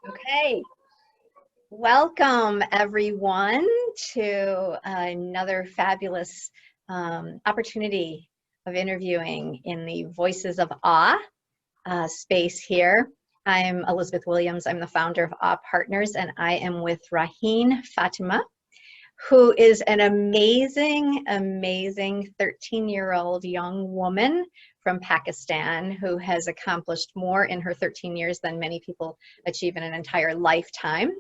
Okay, welcome everyone to another fabulous opportunity of interviewing in the Voices of Awe space here. I'm Elisabeth Williams. I'm the founder of Awe Partners, and I am with Raheen Fatima, who is an amazing 13-year-old young woman from Pakistan who has accomplished more in her 13 years than many people achieve in an entire lifetime.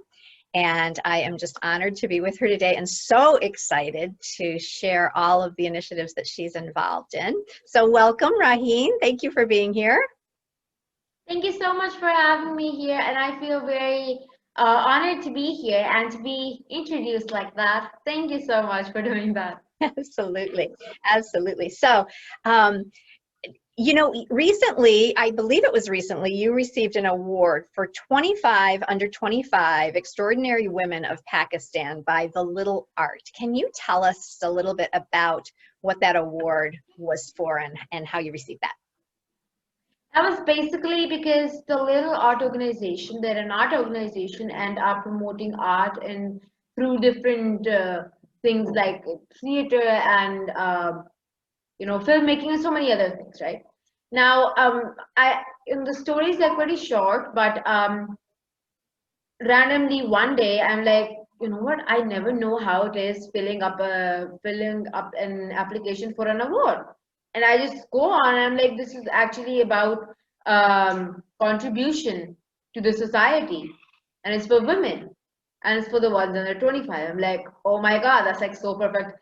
And I am just honored to be with her today and so excited to share all of the initiatives that she's involved in. So welcome, Raheen. Thank you for being here. Thank you so much for having me here, and I feel very honored to be here and to be introduced like that. Thank you so much for doing that. Absolutely, absolutely. So, you know, recently, I believe it was recently, you received an award for 25 under 25 extraordinary women of Pakistan by The Little Art. Can you tell us a little bit about what that award was for and how you received that? That was basically because the little art organization, they're an art organization and are promoting art and through different things like theater and filmmaking and so many other things, right? Now, I in the stories they're pretty short, but randomly one day I'm like, you know what? I never know how it is filling up an application for an award, and I just go on. And I'm like, this is actually about contribution to the society, and it's for women, and it's for the ones under 25. I'm like, oh my god, that's like so perfect.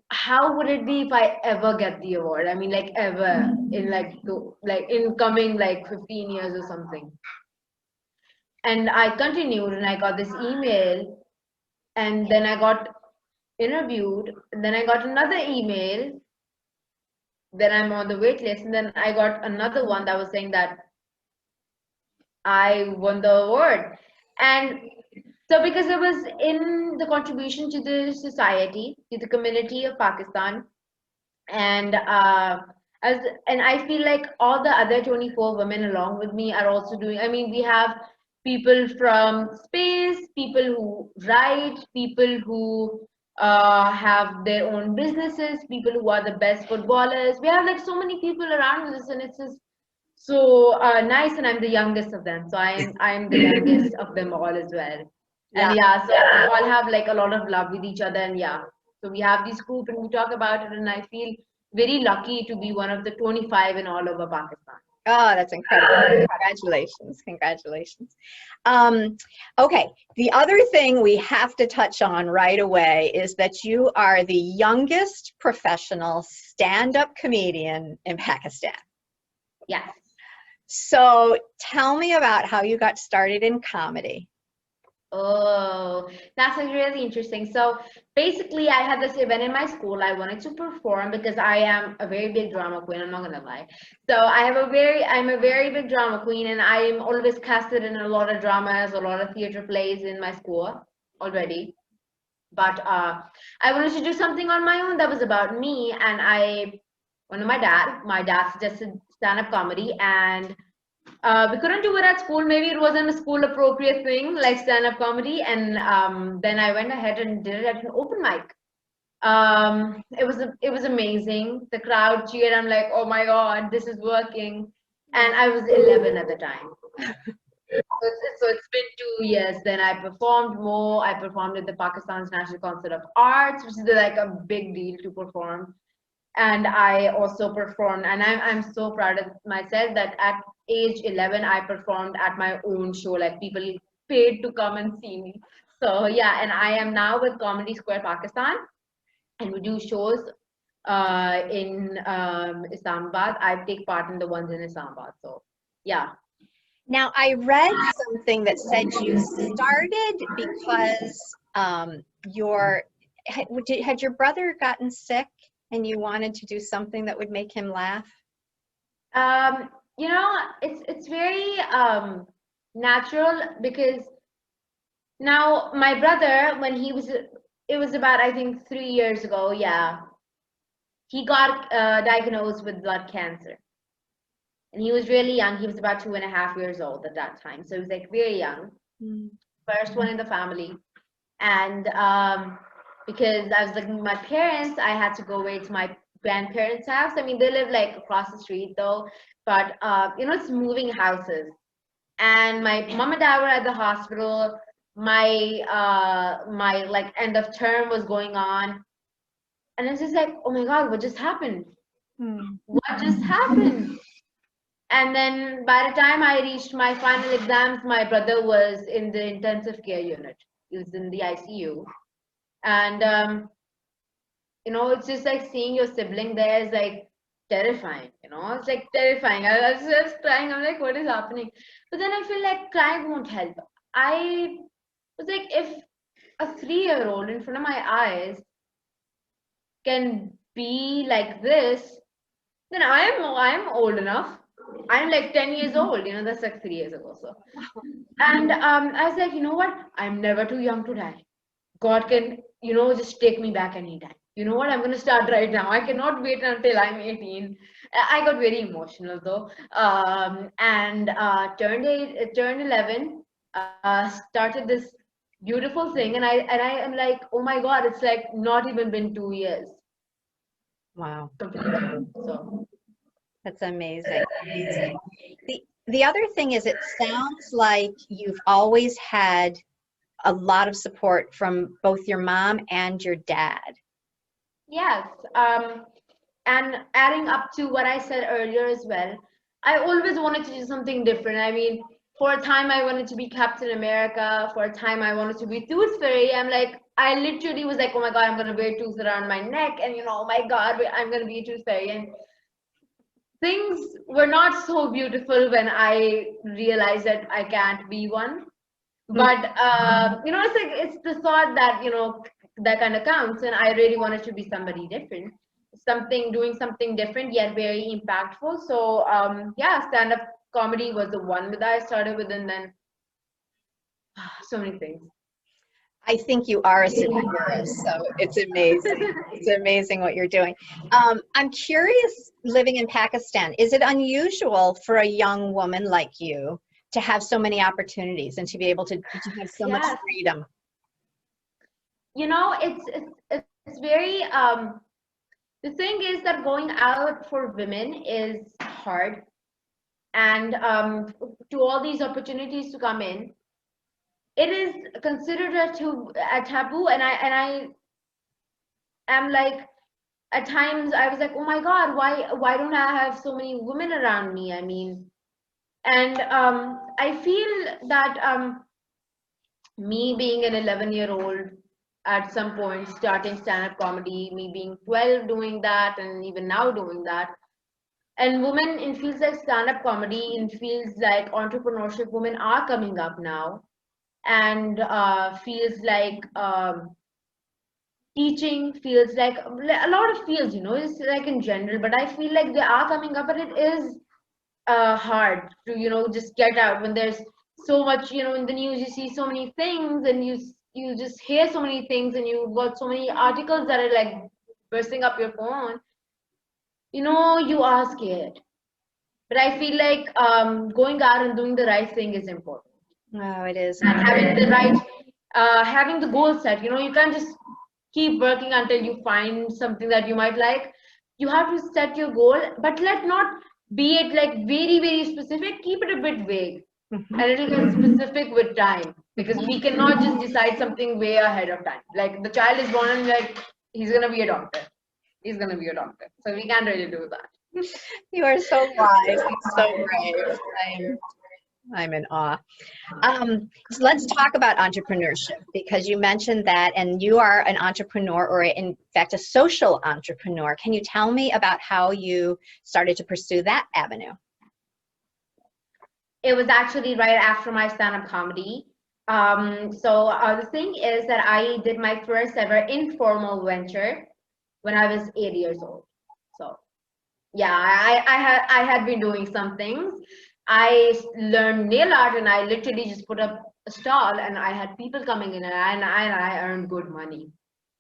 How would it be if I ever get the award? I mean, like ever in like in coming like 15 years or something. And I continued, and I got this email, and then I got interviewed, and then I got another email, then I'm on the wait list, and then I got another one that was saying that I won the award. And so because it was in the contribution to the society, to the community of Pakistan, and as and I feel like all the other 24 women along with me are also doing. I mean, we have people from space, people who write, people who have their own businesses, people who are the best footballers. We have like so many people around with us, and it's just so nice. And I'm the youngest of them, so I'm the youngest of them all as well. And yeah, so we all have like a lot of love with each other, and yeah, so we have this group and we talk about it, and I feel very lucky to be one of the 25 in all over Pakistan. Oh, that's incredible. Congratulations. Congratulations. Okay, the other thing we have to touch on right away is that you are the youngest professional stand-up comedian in Pakistan. Yes. So tell me about how you got started in comedy. Oh, that's like really interesting. So basically, I had this event in my school. I wanted to perform because I am a very big drama queen. I'm not gonna lie. So I'm a very big drama queen, and I am always casted in a lot of dramas, a lot of theater plays in my school already. But I wanted to do something on my own that was about me, and I went to my dad suggested stand-up comedy, and we couldn't do it at school. Maybe it wasn't a school appropriate thing like stand-up comedy, and then I went ahead and did it at an open mic. It was amazing. The crowd cheered. I'm like, oh my god, this is working, and I was 11 at the time. So it's been 2 years. Then I performed more. I performed at the Pakistan's National Concert of Arts, which is like a big deal to perform. And I also performed, and I'm so proud of myself that at age 11 I performed at my own show. Like people paid to come and see me. So yeah, and I am now with Comedy Square Pakistan, and we do shows in Islamabad. I take part in the ones in Islamabad. So yeah. Now, I read something that said you started because had your brother gotten sick and you wanted to do something that would make him laugh? It's very natural because now my brother, when it was about I think 3 years ago, yeah, he got diagnosed with blood cancer. And he was really young. He was about 2.5 years old at that time. So he was like very young. First one in the family. And because I was living with my parents, I had to go away to my grandparents' house. I mean, they live like across the street though, but it's moving houses. And my mom and dad were at the hospital. My like end of term was going on, and it's just like, oh my God, what just happened? What just happened? And then by the time I reached my final exams, my brother was in the intensive care unit. He was in the ICU. And, it's just like seeing your sibling there is like terrifying, it's like terrifying. I was just crying. I'm like, what is happening? But then I feel like crying won't help. I was like, if a 3-year-old in front of my eyes can be like this, then I'm old enough. I'm like 10 years old, that's like 3 years ago. So, and I was like, you know what? I'm never too young to die. God can, just take me back anytime. You know what? I'm going to start right now. I cannot wait until I'm 18. I got very emotional though. And turned 11, started this beautiful thing. And I am like, oh my God, it's like not even been 2 years. Wow. Completely. So. That's amazing. The other thing is, it sounds like you've always had a lot of support from both your mom and your dad. Yes. And adding up to what I said earlier as well, I always wanted to do something different. I mean, for a time I wanted to be Captain America. For a time I wanted to be Tooth Fairy. I literally was like, oh my God, I'm going to wear tooth around my neck. And, oh my God, I'm going to be a Tooth Fairy. And things were not so beautiful when I realized that I can't be one. But it's like it's the thought that that kind of counts, and I really wanted to be somebody different, doing something different yet very impactful. So yeah, stand-up comedy was the one that I started with, and then so many things. I think you are a superhero, so it's amazing. It's amazing what you're doing. I'm curious, living in Pakistan, is it unusual for a young woman like you to have so many opportunities and to be able to have so much freedom? It's very the thing is that going out for women is hard, and to all these opportunities to come in, it is considered a taboo. And I am like, at times I was like, oh my God, why don't I have so many women around me? I mean, and I feel that me being an 11-year-old at some point starting stand-up comedy, me being 12 doing that, and even now doing that, and women in fields like stand-up comedy, in fields like entrepreneurship, women are coming up now, and feels like teaching, feels like a lot of fields, it's like in general, but I feel like they are coming up, but it is hard to just get out when there's so much, in the news you see so many things, and you just hear so many things, and you've got so many articles that are like bursting up your phone, you are scared. But I feel like going out and doing the right thing is important. Oh, it is. And having the right, having the goal set. You can't just keep working until you find something that you might like. You have to set your goal, but let not be it like very, very specific. Keep it a bit vague, and it'll get specific with time, because we cannot just decide something way ahead of time. Like the child is born and like he's gonna be a doctor. He's gonna be a doctor. So we can't really do that. You are so wise and so brave. I'm in awe. So let's talk about entrepreneurship, because you mentioned that, and you are an entrepreneur, or in fact a social entrepreneur. Can you tell me about how you started to pursue that avenue? It was actually right after my stand-up comedy. So the thing is that I did my first ever informal venture when I was 8 years old. So yeah, I had been doing some things. I learned nail art, and I literally just put up a stall, and I had people coming in, and I earned good money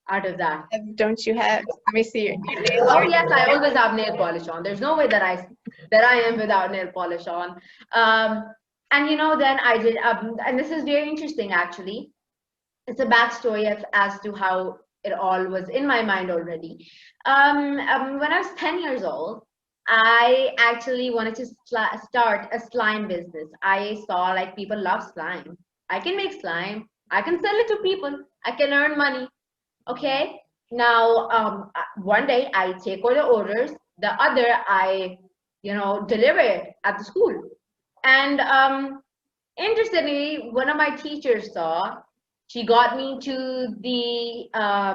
out of that. Don't you have, let me see your nail Oh art? yes, I always have nail polish on. There's no way that I there I am without nail polish on. And then I did, and this is very interesting actually. It's a backstory as to how it all was in my mind already. When I was 10 years old, I actually wanted to start a slime business. I saw like people love slime. I can make slime. I can sell it to people. I can earn money. Okay. Now, one day I take all the orders. The other I, deliver it at the school. And interestingly, one of my teachers saw, she got me to the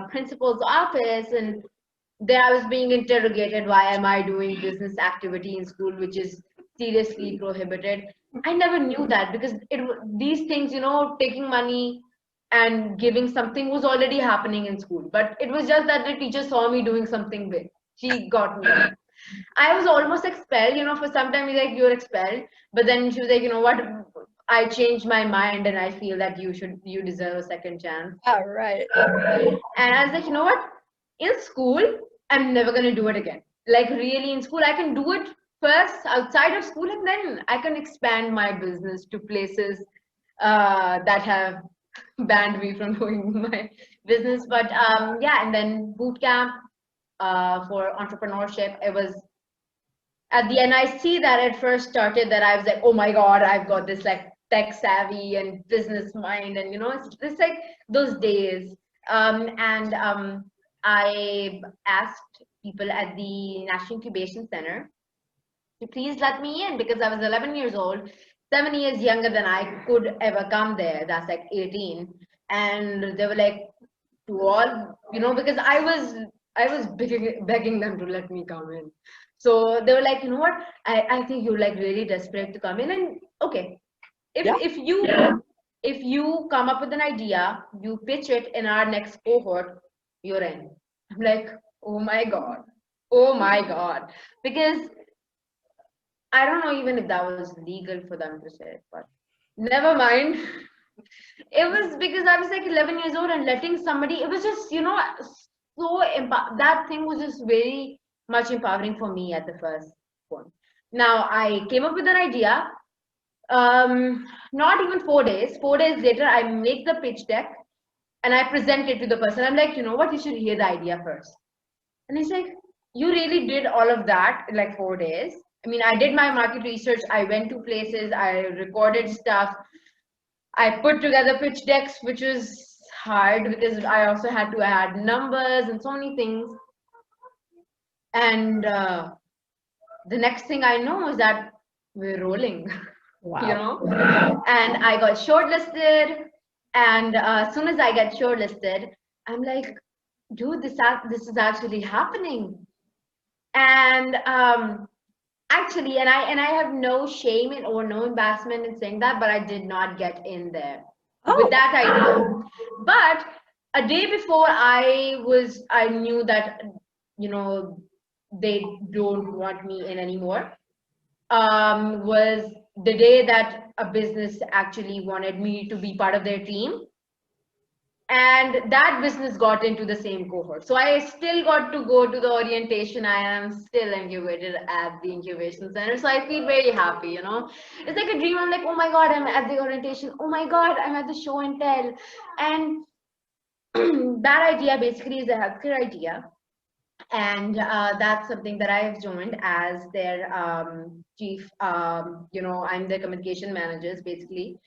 principal's office, and there I was being interrogated. Why am I doing business activity in school, which is seriously prohibited? I never knew that because these things, taking money and giving something was already happening in school. But it was just that the teacher saw me doing something big. She got me. I was almost expelled, for some time like you're expelled, but then she was like, what? I changed my mind and I feel that you deserve a second chance. Oh, right. And I was like, what? In school, I'm never gonna do it again. Like really in school, I can do it first outside of school and then I can expand my business to places that have banned me from doing my business. But yeah, and then boot camp for entrepreneurship, it was at the end. I see that it first started that I was like, oh my God, I've got this like tech savvy and business mind, and it's like those days. And I asked people at the National Incubation Center to please let me in because I was 11 years old, 7 years younger than I could ever come there. That's like 18. And they were like, to all, because I was begging them to let me come in. So they were like, what? I think you're like really desperate to come in. And okay, if you come up with an idea, you pitch it in our next cohort, you're in. I'm like, oh my God. Oh my God. Because I don't know even if that was legal for them to say it, but never mind. It was because I was like 11 years old and letting somebody, it was just, so that thing was just very much empowering for me at the first point. Now I came up with an idea. Not even 4 days. 4 days later, I make the pitch deck and I present it to the person. I'm like, you know what? You should hear the idea first. And he's like, you really did all of that in like 4 days? I mean, I did my market research. I went to places. I recorded stuff. I put together pitch decks, which was hard because I also had to add numbers and so many things. And the next thing I know is that we're rolling. Wow. And I got shortlisted. And as soon as I get shortlisted, I'm like, dude, this is actually happening. And actually, and I have no shame in or no embarrassment in saying that, but I did not get in there with that idea. But a day before I knew that, they don't want me in anymore, was the day that a business actually wanted me to be part of their team. And that business got into the same cohort. So I still got to go to the orientation. I am still incubated at the incubation center. So I feel very happy, It's like a dream. I'm like, oh my God, I'm at the orientation. Oh my God, I'm at the show and tell. And that idea basically is a healthcare idea. And that's something that I've joined as their chief, I'm their communication managers basically.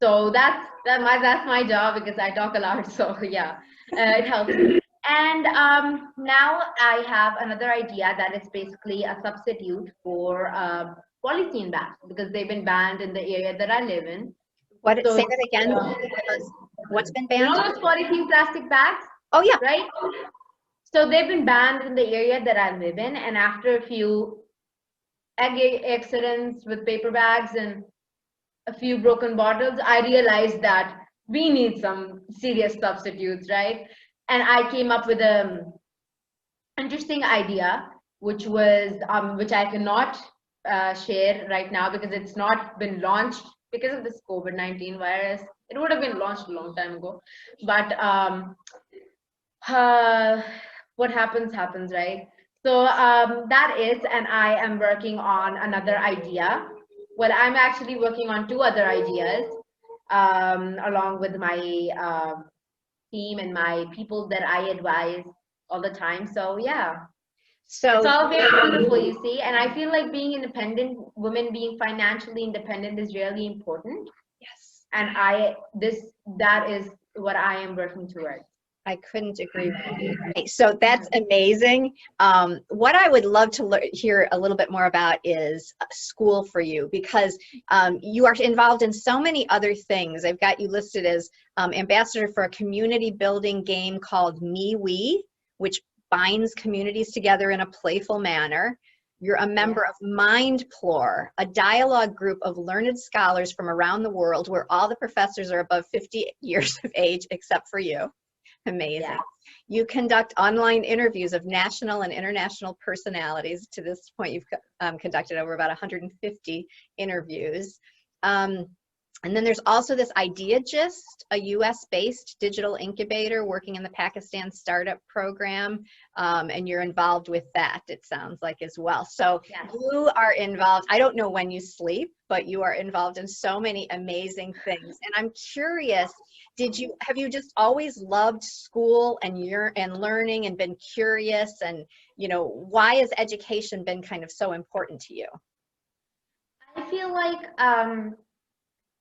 So that's my job because I talk a lot. So yeah, it helps. And now I have another idea that it's basically a substitute for polythene bags because they've been banned in the area that I live in. So, say that again. What's been banned? Those polythene plastic bags? Oh yeah. Right? So they've been banned in the area that I live in. And after a few accidents with paper bags and a few broken bottles, I realized that we need some serious substitutes, right? And I came up with an interesting idea, which was which I cannot share right now because it's not been launched because of this COVID-19 virus. It would have been launched a long time ago, but what happens, right? So that is, and I am working on another idea. Well, I'm actually working on two other ideas along with my team and my people that I advise all the time. So yeah, it's So all very beautiful, you see. And I feel like being independent, women being financially independent is really important. yes, And that is what I am working towards. I couldn't agree more. Okay, so that's amazing. What I would love to hear a little bit more about is school for you, because you are involved in so many other things. I've got you listed as ambassador for a community building game called Me which binds communities together in a playful manner. You're a member of Mindplore, a dialogue group of learned scholars from around the world where all the professors are above 50 years of age except for you. Amazing. Yeah. You conduct online interviews of national and international personalities. To this point, you've conducted over about 150 interviews. And then there's also this Idea Gist, a US-based digital incubator working in the Pakistan startup program, and you're involved with that, it sounds like, as well. So you are involved, I don't know when you sleep, but you are involved in so many amazing things. And I'm curious, have you just always loved school and learning and been curious, and why has education been kind of so important to you? I feel like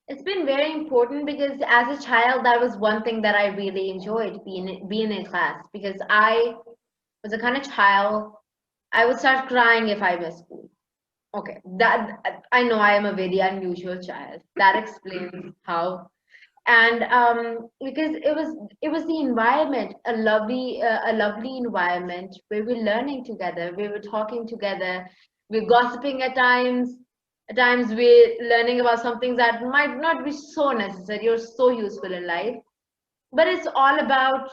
it's been very important because as a child, that was one thing that I really enjoyed, being in class, because I was the kind of child I would start crying if I missed school. Okay, that I know I am a very unusual child. That explains how. And because it was the environment, a lovely environment where we're learning together, we were talking together, we're gossiping at times. At times we're learning about something that might not be so necessary or so useful in life. But it's all about,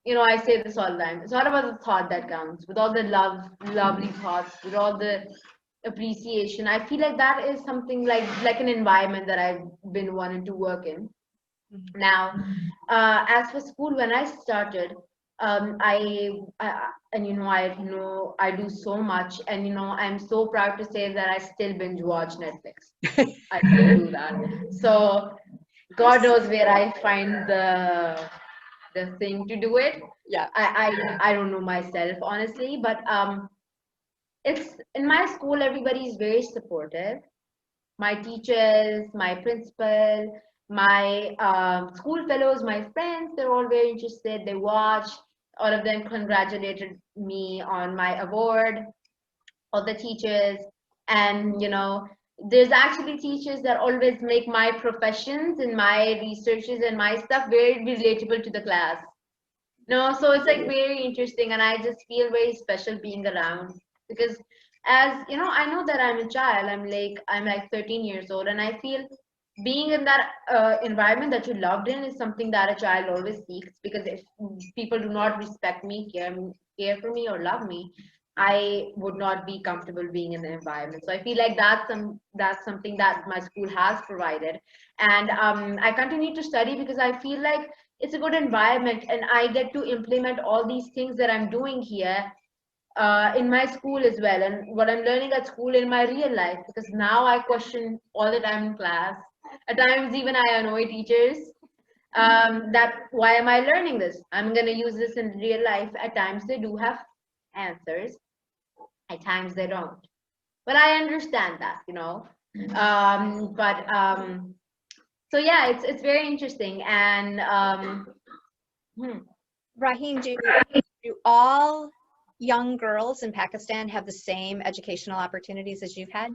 I say this all the time, it's all about the thought that counts, with all the lovely thoughts, with all the appreciation. I feel like that is something like an environment that I've been wanting to work in. Now, as for school, when I started, I know I do so much, and I'm so proud to say that I still binge watch Netflix. I still do that. So God knows where I find the thing to do it. Yeah. I don't know myself, honestly, but it's in my school. Everybody is very supportive. My teachers, my principal, my school fellows, my friends, they're all very interested. They watch. All of them congratulated me on my award. All the teachers, and there's actually teachers that always make my professions and my researches and my stuff very relatable to the class. No, so it's like very interesting, and I just feel very special being around, because as I know that I'm a child. I'm like 13 years old, and I feel being in that environment that you loved in is something that a child always seeks. Because if people do not respect me, care for me, or love me, I would not be comfortable being in the environment. So I feel like that's something that my school has provided, and I continue to study because I feel like it's a good environment, and I get to implement all these things that I'm doing here in my school as well, and what I'm learning at school in my real life, because now I question all the time in class. At times, even I annoy teachers that why am I learning this? I'm going to use this in real life. At times, they do have answers, at times, they don't. But I understand that. But so yeah, it's very interesting. And Raheem, do all young girls in Pakistan have the same educational opportunities as you've had?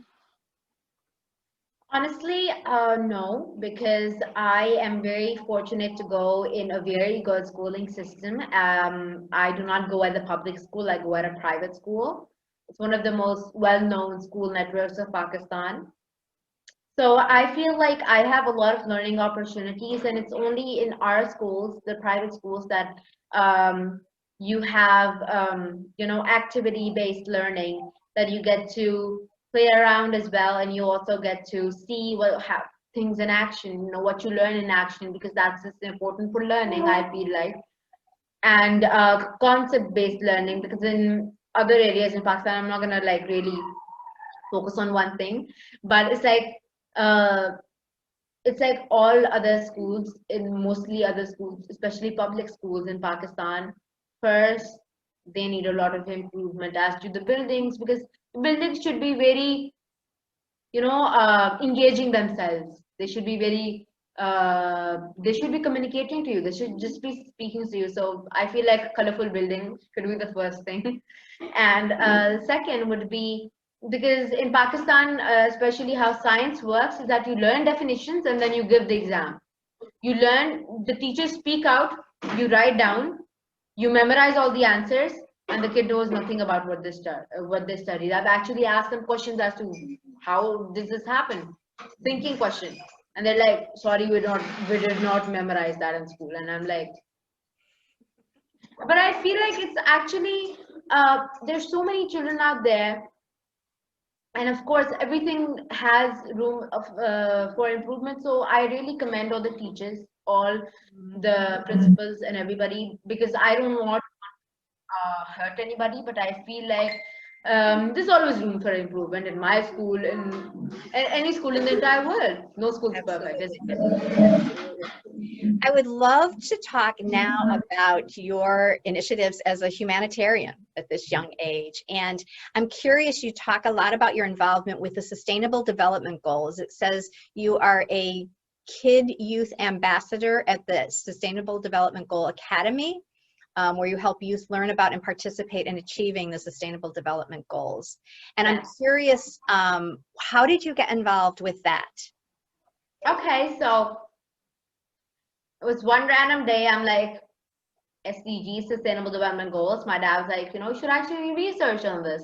honestly, no, because I am very fortunate to go in a very good schooling system. I do not go at the public school, I go at a private school. It's one of the most well-known school networks of Pakistan. So I feel like I have a lot of learning opportunities, and it's only in our schools, the private schools, that you have activity-based learning, that you get to play around as well, and you also get to see things in action. What you learn in action, because that's just important for learning, I feel like. And concept-based learning, because in other areas in Pakistan. I'm not gonna like really focus on one thing, but uh, it's like all other schools, in mostly other schools, especially public schools in Pakistan. First, they need a lot of improvement as to the buildings, because the buildings should be very, engaging themselves. They should be very, they should be communicating to you. They should just be speaking to you. So I feel like colorful building should be the first thing. And second would be, because in Pakistan, especially how science works, is that you learn definitions and then you give the exam. You learn, the teachers speak out, you write down, you memorize all the answers, and the kid knows nothing about what they studied. I've actually asked them questions as to how does this happen, thinking question, and they're like, "Sorry, we did not memorize that in school." And I'm like, but I feel like it's actually there's so many children out there, and of course everything has room for improvement. So I really commend all the teachers, all the principals, and everybody, because I don't want hurt anybody, but I feel like there's always room for improvement in my school, in any school in the entire world. No school's perfect, is Absolutely. it? I would love to talk now about your initiatives as a humanitarian at this young age. And I'm curious, you talk a lot about your involvement with the Sustainable Development Goals. It says you are a Kid Youth Ambassador at the Sustainable Development Goal Academy, where you help youth learn about and participate in achieving the Sustainable Development Goals. And I'm curious, how did you get involved with that? Okay, so it was one random day. I'm like, SDG, Sustainable Development Goals. My dad was like, you should actually research on this.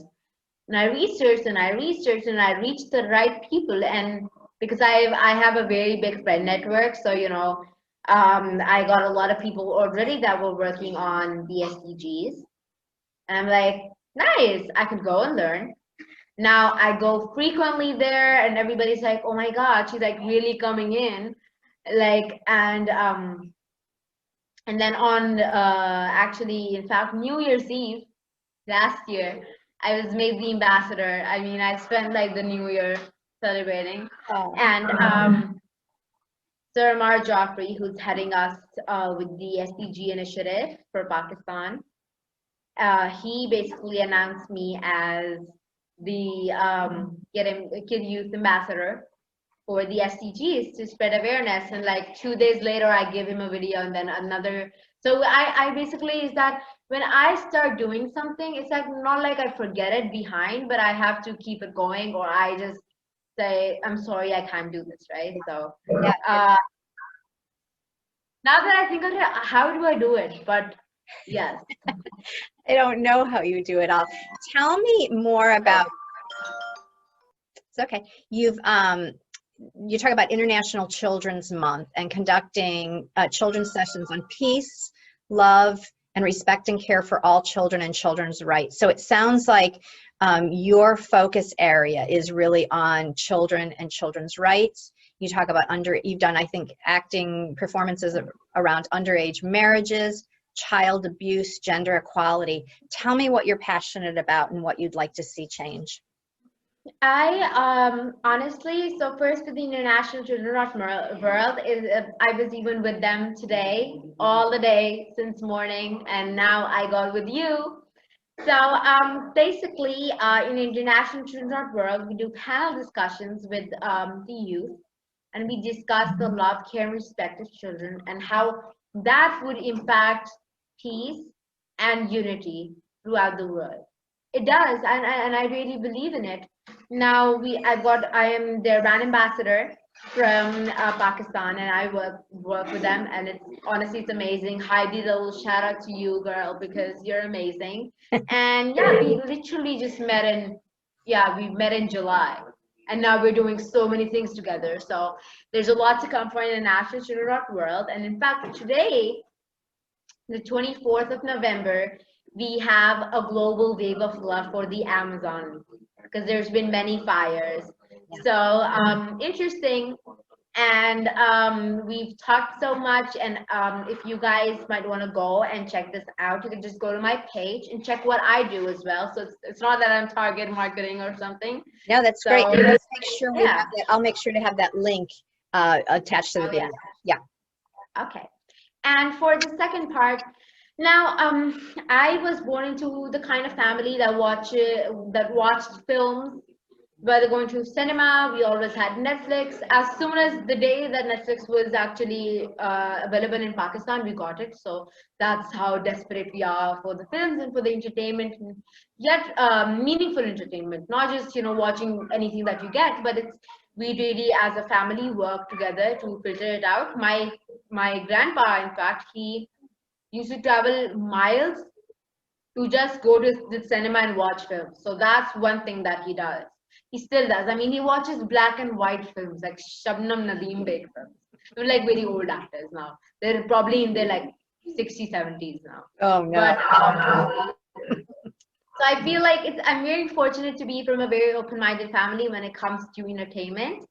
And I researched and I researched and I reached the right people. And because I have a very big friend network, so I got a lot of people already that were working on the SDGs. And I'm like, nice, I could go and learn. Now I go frequently there, and everybody's like, oh my God, she's like really coming in, like, and then on actually, in fact, New Year's Eve last year, I was made the ambassador. I mean, I spent like the New Year celebrating. Oh. And Sir Amar Joffrey, who's heading us with the SDG initiative for Pakistan, he basically announced me as the Kid Youth Ambassador for the SDGs to spread awareness. And like 2 days later, I give him a video, and then another. So I basically, is that when I start doing something, it's like not like I forget it behind, but I have to keep it going, or I just say, I'm sorry, I can't do this, right? So Yeah. now that I think of it, how do I do it? But yes. I don't know how you do it all. Tell me more about, it's okay. You talk about International Children's Month and conducting children's sessions on peace, love, and respect and care for all children and children's rights. So it sounds like your focus area is really on children and children's rights. You talk about you've done, I think, acting performances around underage marriages, child abuse, gender equality. Tell me what you're passionate about and what you'd like to see change. I honestly, so first with the International Children of World, is I was even with them today, all the day since morning, and now I got with you. So basically, in International Children of World, we do panel discussions with the youth, and we discuss the love, care, and respect of children, and how that would impact peace and unity throughout the world. It does, and I really believe in it. Now I am their brand ambassador from Pakistan, and I work with them, and it's honestly, it's amazing. Heidi, little shout out to you, girl, because you're amazing. And yeah, we literally just we met in July, and now we're doing so many things together. So there's a lot to come for International Children of World, and in fact, today, the 24th of November, we have a global wave of love for the Amazon, because there's been many fires. So interesting. And we've talked so much, and if you guys might want to go and check this out, you can just go to my page and check what I do as well. So it's not that I'm target marketing or something. No, that's So great. And let's make sure we yeah. have that. I'll make sure to have that link attached to the video. Yeah. Okay. And for the second part, now I was born into the kind of family that watched films. Whether going to cinema, we always had Netflix. As soon as the day that Netflix was actually available in Pakistan, we got it. So that's how desperate we are for the films and for the entertainment, yet meaningful entertainment, not just watching anything that you get, but it's we really as a family work together to filter it out. My grandpa, in fact, he used to travel miles to just go to the cinema and watch films. So that's one thing that he does. He still does. I mean, he watches black and white films like Shabnam Nadeem Beg films. They're like very old actors now. They're probably in their like 60s, 70s now. Oh no. But so I feel like I'm very fortunate to be from a very open-minded family when it comes to entertainment.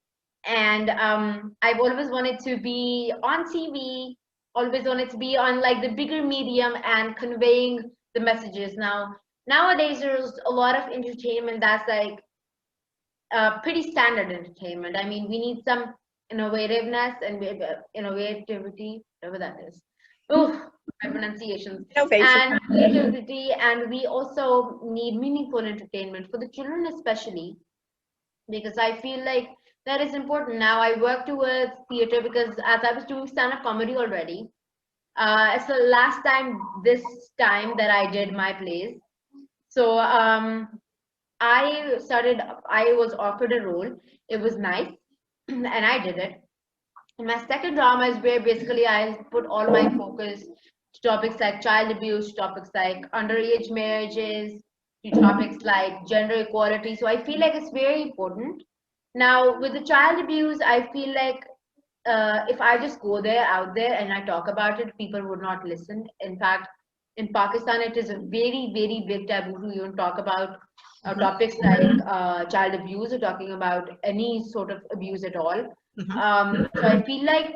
And I've always wanted to be on TV, always wanted to be on like the bigger medium and conveying the messages. Nowadays, there's a lot of entertainment that's like pretty standard entertainment. I mean, we need some innovativeness and innovativity, whatever that is. Oh, my pronunciations. Innovation. And creativity, and we also need meaningful entertainment for the children, especially because I feel like that is important. Now I work towards theater because as I was doing stand-up comedy already, it's the last time this time that I did my plays. So I was offered a role. It was nice, and I did it. And my second drama is where basically I put all my focus to topics like child abuse, topics like underage marriages, to topics like gender equality. So I feel like it's very important. Now, with the child abuse, I feel like if I just go there out there and I talk about it, people would not listen. In fact, in Pakistan, it is a very, very big taboo to even talk about topics like child abuse or talking about any sort of abuse at all. So I feel like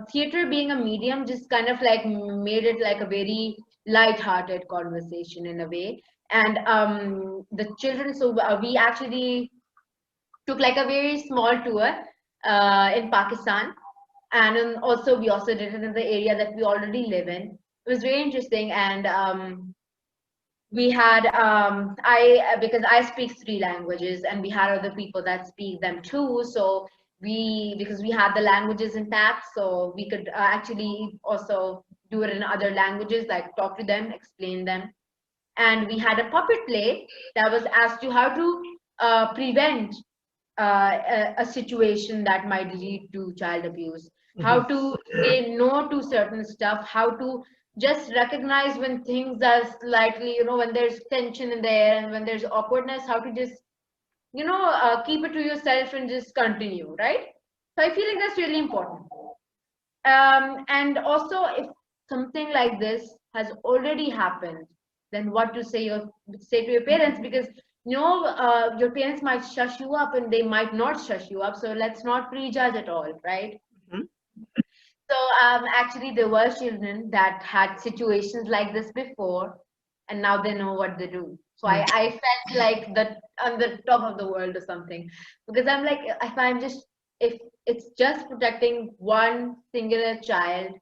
theater being a medium just kind of like made it like a very light-hearted conversation in a way. And the children, so we actually took like a very small tour in Pakistan, and also we also did it in the area that we already live in. It was very interesting, and we had I because I speak three languages, and we had other people that speak them too. So because we had the languages intact, so we could actually also do it in other languages, like talk to them, explain them. And we had a puppet play that was as to how to prevent a situation that might lead to child abuse, how to say no to certain stuff, how to just recognize when things are slightly, when there's tension in the air and when there's awkwardness, how to just, keep it to yourself and just continue, right? So I feel like that's really important. And also, if something like this has already happened, then what to say to your parents, because your parents might shush you up and they might not shush you up. So let's not prejudge at all, right? Mhm. So actually, there were children that had situations like this before, and now they know what they do. So I felt like that on the top of the world or something, because I'm like, if it's just protecting one singular child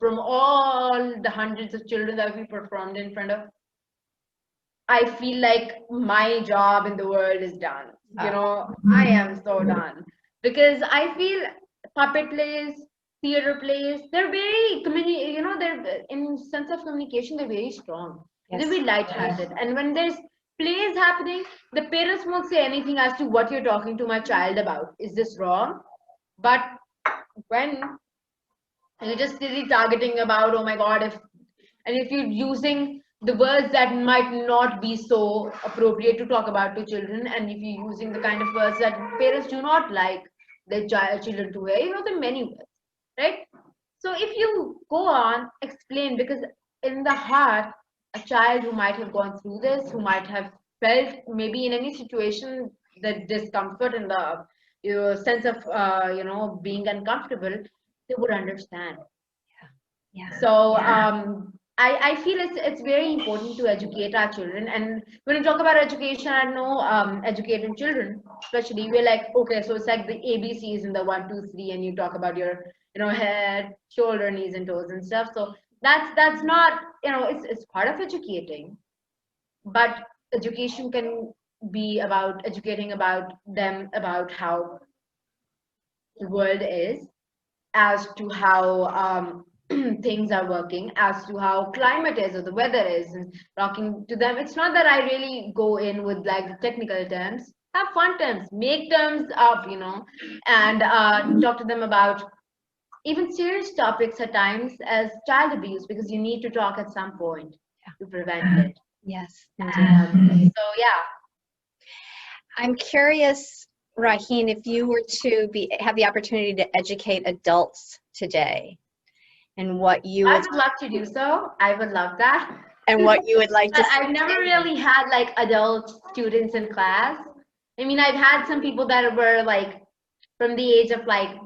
from all the hundreds of children that we performed in front of, I feel like my job in the world is done. I am so done because I feel puppet plays, theater plays, they're very they're in sense of communication, they're very strong. Yes. They're very light-hearted. And when there's plays happening, the parents won't say anything as to what you're talking to my child about. Is this wrong? But when you're just really targeting about, oh my God, if you're using the words that might not be so appropriate to talk about to children, and if you're using the kind of words that parents do not like their children to hear, there are many words, right? So if you go on, explain, because in the heart, a child who might have gone through this, who might have felt maybe in any situation the discomfort and the your sense of being uncomfortable, they would understand. Yeah. So I feel it's very important to educate our children. And when you talk about education, I know educating children, especially, we're like, okay, so it's like the ABCs and the 1, 2, 3, and you talk about your head, shoulder, knees, and toes and stuff. So that's not, it's part of educating, but education can be about educating about them, about how the world is, as to how things are working, as to how climate is or the weather is, and talking to them. It's not that I really go in with like the technical terms. Have fun terms, make terms up, and talk to them about even serious topics at times as child abuse, because you need to talk at some point to prevent it. Yes. So yeah. I'm curious, Raheen, if you were to have the opportunity to educate adults today, and what you I would would love to do so. I would love that. and what you would like to But see I've never change. really had like adult students in class. I mean, I've had some people that were like from the age of like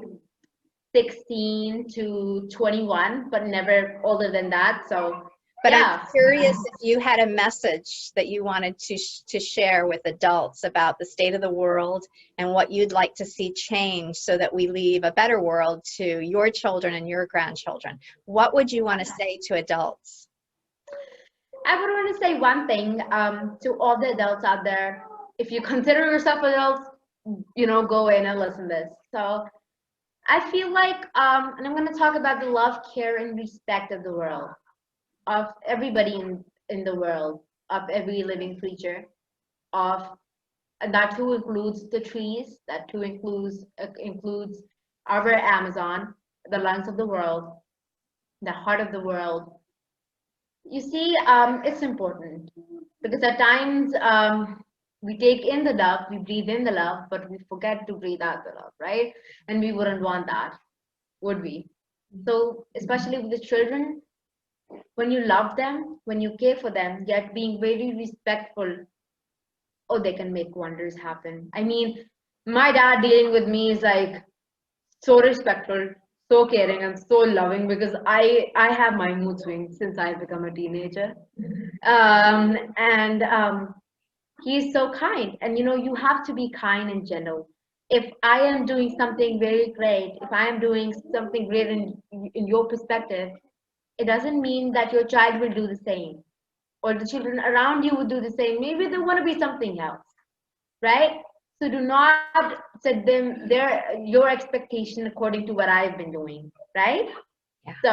16 to 21, but never older than that. So But yeah. I'm curious if you had a message that you wanted to share with adults about the state of the world and what you'd like to see change so that we leave a better world to your children and your grandchildren. What would you want to say to adults? I would want to say one thing to all the adults out there. If you consider yourself adults, go in and listen to this. So I feel like, and I'm going to talk about the love, care, and respect of the world, of everybody in the world, of every living creature, of and that too includes the trees, that too includes our Amazon, the lungs of the world, the heart of the world. You see, it's important because at times we take in the love, we breathe in the love, but we forget to breathe out the love, right? And we wouldn't want that, would we? So, especially with the children, when you love them, when you care for them, yet being very respectful, oh, they can make wonders happen. I mean, my dad dealing with me is like so respectful, so caring, and so loving, because I have my mood swings since I've become a teenager. And he's so kind. And you have to be kind and gentle. If I am doing something very great, if I am doing something great in your perspective, it doesn't mean that your child will do the same, or the children around you will do the same. Maybe they want to be something else, right? So do not set your expectation according to what I've been doing, right? Yeah. So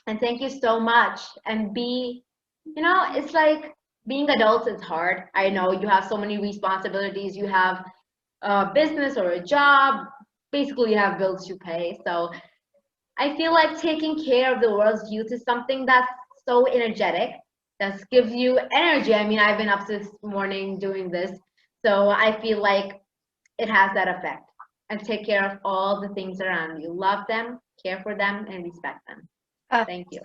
and thank you so much. And it's like being adults is hard. I know you have so many responsibilities. You have a business or a job. Basically, you have bills to pay. So I feel like taking care of the world's youth is something that's so energetic, that gives you energy. I mean, I've been up this morning doing this, so I feel like it has that effect. And take care of all the things around you. Love them, care for them, and respect them. Uh, Thank you.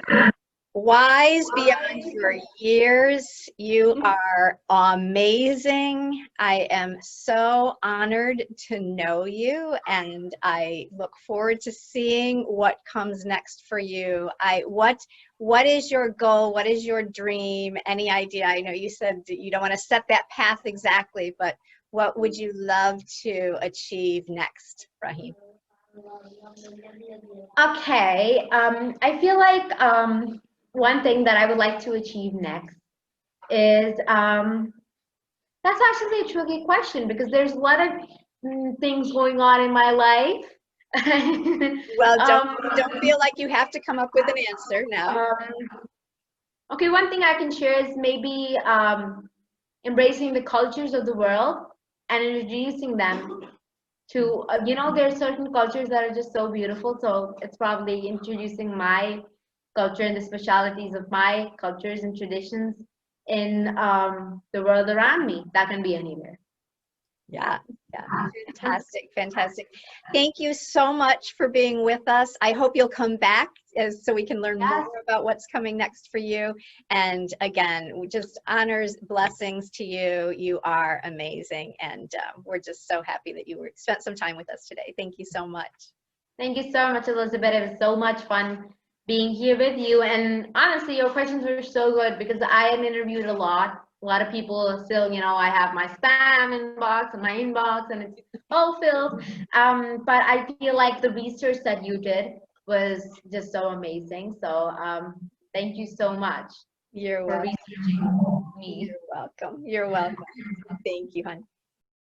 Wise beyond your years. You are amazing. I am so honored to know you, and I look forward to seeing what comes next for you. What is your goal? What is your dream? Any idea? I know you said that you don't want to set that path exactly, but what would you love to achieve next, Raheem? Okay, I feel like one thing that I would like to achieve next is that's actually a tricky question, because there's a lot of things going on in my life. Well, um, don't feel like you have to come up with an answer now. okay, one thing I can share is maybe embracing the cultures of the world and introducing them to, there are certain cultures that are just so beautiful. So it's probably introducing my culture and the specialities of my cultures and traditions in the world around me. That can be anywhere. Yeah, yeah. Fantastic, fantastic. Thank you so much for being with us. I hope you'll come back so we can learn Yes. more about what's coming next for you. And again, just honors, blessings to you. You are amazing. And we're just so happy that you spent some time with us today. Thank you so much. Thank you so much, Elizabeth. It was so much fun being here with you. And honestly, your questions were so good because I am interviewed a lot. A lot of people still, I have my spam inbox and my inbox, and it's all filled. But I feel like the research that you did was just so amazing. So thank you so much You're for welcome. researching me. You're welcome. You're welcome. Thank you, hon.